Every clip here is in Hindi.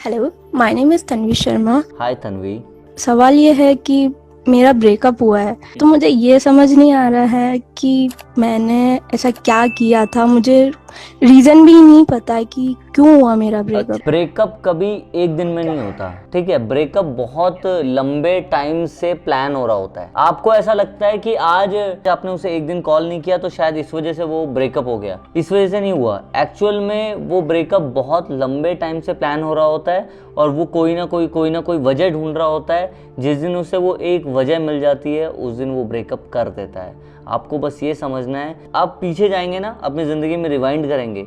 Hello, my name is Tanvi Sharma. Hi Tanvi. सवाल ये है कि मेरा ब्रेकअप हुआ है, तो मुझे ये समझ नहीं आ रहा है कि मैंने ऐसा क्या किया था। मुझे रीज़न भी नहीं पता है कि क्यों हुआ मेरा ब्रेकअप। ब्रेकअप कभी एक दिन में नहीं होता, ठीक है। ब्रेकअप बहुत लंबे टाइम से प्लान हो रहा होता है। आपको ऐसा लगता है कि आज आपने उसे एक दिन कॉल नहीं किया तो शायद इस वजह से वो ब्रेकअप हो गया, इस वजह से नहीं हुआ। एक्चुअल में वो ब्रेकअप बहुत लंबे टाइम से प्लान हो रहा होता है और वो कोई ना कोई वजह ढूंढ रहा होता है। जिस दिन उसे वो एक वजह मिल जाती है उस दिन वो ब्रेकअप कर देता है। आपको बस ये समझना है, आप पीछे जाएंगे ना, अपनी ज़िंदगी में रिवाइंड करेंगे,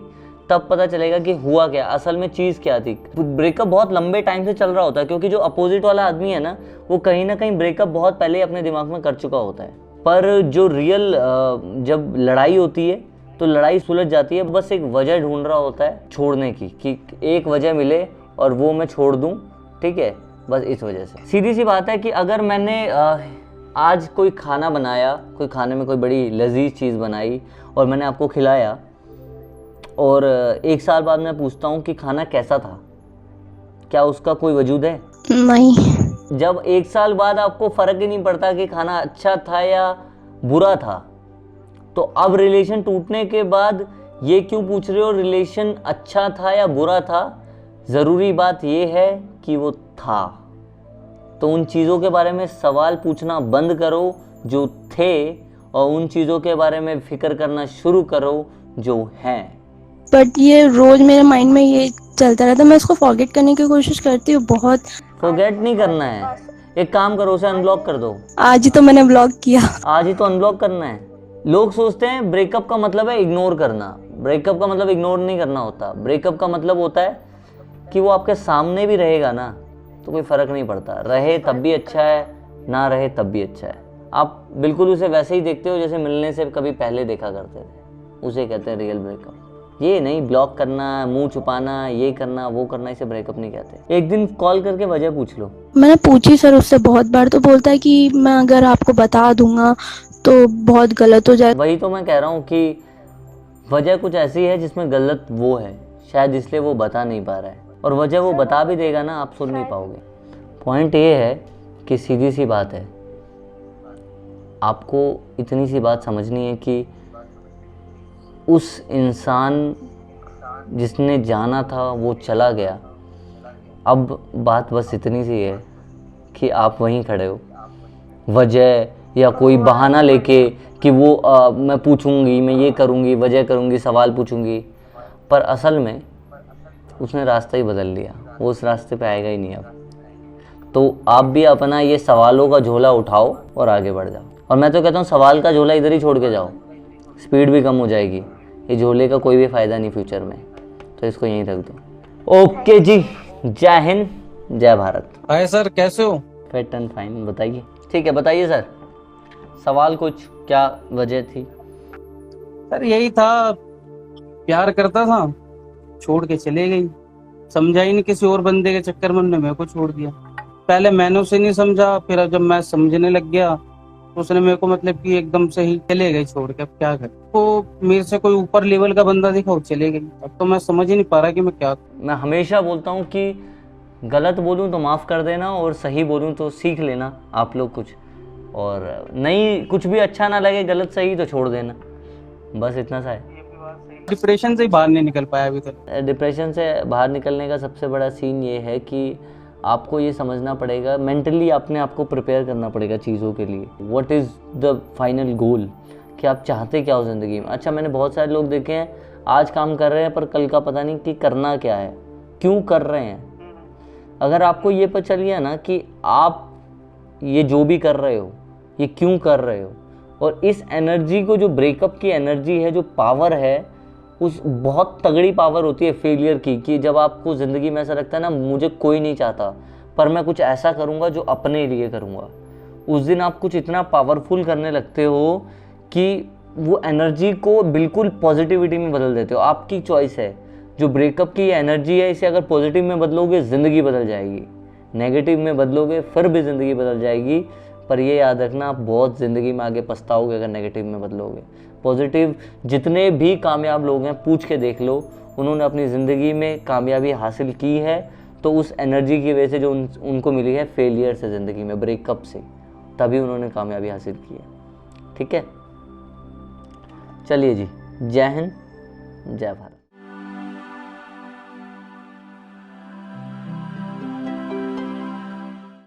तब पता चलेगा कि हुआ क्या, असल में चीज़ क्या थी। ब्रेकअप बहुत लंबे टाइम से चल रहा होता है क्योंकि जो अपोजिट वाला आदमी है ना, वो कहीं ना कहीं ब्रेकअप बहुत पहले अपने दिमाग में कर चुका होता है। पर जो रियल जब लड़ाई होती है तो लड़ाई सुलझ जाती है। बस एक वजह ढूंढ रहा होता है छोड़ने की, कि एक वजह मिले और वो मैं छोड़ दूँ, ठीक है। बस इस वजह से सीधी सी बात है कि अगर मैंने आज कोई खाना बनाया, कोई खाने में कोई बड़ी लजीज चीज़ बनाई और मैंने आपको खिलाया, और एक साल बाद मैं पूछता हूँ कि खाना कैसा था, क्या उसका कोई वजूद है? नहीं। जब एक साल बाद आपको फ़र्क ही नहीं पड़ता कि खाना अच्छा था या बुरा था, तो अब रिलेशन टूटने के बाद ये क्यों पूछ रहे हो रिलेशन अच्छा था या बुरा था? ज़रूरी बात ये है कि वो था। तो उन चीज़ों के बारे में सवाल पूछना बंद करो जो थे, और उन चीज़ों के बारे में फिक्र करना शुरू करो जो हैं। बट ये रोज़ मेरे माइंड में ये चलता रहता है। मैं इसको फॉरगेट करने की कोशिश करती हूँ बहुत। फॉरगेट नहीं करना है, एक काम करो, उसे अनब्लॉक कर दो। आज ही तो मैंने ब्लॉक किया। आज ही तो अनब्लॉक करना है। लोग सोचते हैं ब्रेकअप का मतलब है इग्नोर करना। ब्रेकअप का मतलब इग्नोर नहीं करना होता। ब्रेकअप का मतलब होता है कि वो आपके सामने भी रहेगा ना तो कोई फ़र्क नहीं पड़ता, रहे तब भी अच्छा है, ना रहे तब भी अच्छा है। आप बिल्कुल उसे वैसे ही देखते हो जैसे मिलने से कभी पहले देखा करते थे। उसे कहते हैं रियल ब्रेकअप। ये नहीं ब्लॉक करना, मुंह छुपाना, ये करना वो करना, इसे ब्रेकअप नहीं कहते। एक दिन कॉल करके वजह पूछ लो। मैंने पूछी सर उससे बहुत बार, तो बोलता है कि मैं अगर आपको बता दूंगा तो बहुत गलत हो जाए। वही तो मैं कह रहा हूँ कि वजह कुछ ऐसी है जिसमें गलत वो है, शायद इसलिए वो बता नहीं पा रहा है। और वजह वो बता भी देगा ना, आप सुन नहीं पाओगे। पॉइंट ये है कि सीधी सी बात है, आपको इतनी सी बात समझनी है कि उस इंसान जिसने जाना था वो चला गया। अब बात बस इतनी सी है कि आप वहीं खड़े हो, वजह या कोई बहाना लेके कि वो मैं पूछूंगी, मैं ये करूंगी, वजह करूंगी, सवाल पूछूंगी, पर असल में उसने रास्ता ही बदल लिया। वो उस रास्ते पे आएगा ही नहीं अब। तो आप भी अपना ये सवालों का झोला उठाओ और आगे बढ़ जाओ। और मैं तो कहता हूँ सवाल का झोला इधर ही छोड़ के जाओ, स्पीड भी कम हो जाएगी। ये झोले का कोई भी फ़ायदा नहीं फ्यूचर में, तो इसको यहीं रख दो। ओके जी, जय हिंद, जय भारत। हाय सर, कैसे हो? फिट एंड फाइन, बताइए। ठीक है, बताइए सर, सवाल कुछ, क्या वजह थी? सर यही था, प्यार करता था, छोड़ के चले गई। समझा ही नहीं, किसी और बंदे के चक्कर में उन्होंने मेरे को छोड़ दिया। पहले मैंने उसे नहीं समझा, फिर जब मैं समझने लग गया तो उसने मेरे को मतलब कि एकदम से ही चले गई छोड़ के। अब क्या कर, तो मेरे से कोई ऊपर लेवल का बंदा दिखा, वो चले गई। अब तो मैं समझ ही नहीं पा रहा कि मैं क्या करूं। मैं हमेशा बोलता हूँ कि गलत बोलूँ तो माफ़ कर देना और सही बोलूँ तो सीख लेना आप लोग कुछ, और नहीं कुछ भी अच्छा ना लगे, गलत सही, तो छोड़ देना। बस इतना सा है। डिप्रेशन से ही बाहर नहीं निकल पाया अभी तक। डिप्रेशन से बाहर निकलने का सबसे बड़ा सीन ये है कि आपको ये समझना पड़ेगा, मेंटली अपने आप को प्रिपेयर करना पड़ेगा चीज़ों के लिए। What is the final goal, कि आप चाहते क्या हो ज़िंदगी में। अच्छा, मैंने बहुत सारे लोग देखे हैं आज काम कर रहे हैं पर कल का पता नहीं कि करना क्या है, क्यों कर रहे हैं। अगर आपको ये पता चल गया ना कि आप ये जो भी कर रहे हो ये क्यों कर रहे हो, और इस एनर्जी को, जो ब्रेकअप की एनर्जी है, जो पावर है, उस बहुत तगड़ी पावर होती है फेलियर की, कि जब आपको ज़िंदगी में ऐसा लगता है ना मुझे कोई नहीं चाहता पर मैं कुछ ऐसा करूँगा जो अपने लिए करूँगा, उस दिन आप कुछ इतना पावरफुल करने लगते हो कि वो एनर्जी को बिल्कुल पॉजिटिविटी में बदल देते हो। आपकी चॉइस है। जो ब्रेकअप की एनर्जी है, इसे अगर पॉजिटिव में बदलोगे ज़िंदगी बदल जाएगी, नेगेटिव में बदलोगे फिर भी ज़िंदगी बदल जाएगी। पर ये याद रखना, आप बहुत ज़िंदगी में आगे पछताओगे अगर नेगेटिव में बदलोगे। पॉजिटिव जितने भी कामयाब लोग हैं पूछ के देख लो, उन्होंने अपनी ज़िंदगी में कामयाबी हासिल की है, तो तो उस एनर्जी की वजह से जो उनको मिली है फेलियर से, ज़िंदगी में ब्रेकअप से, तभी उन्होंने कामयाबी हासिल की है। ठीक है, चलिए जी, जय हिंद, जय भारत।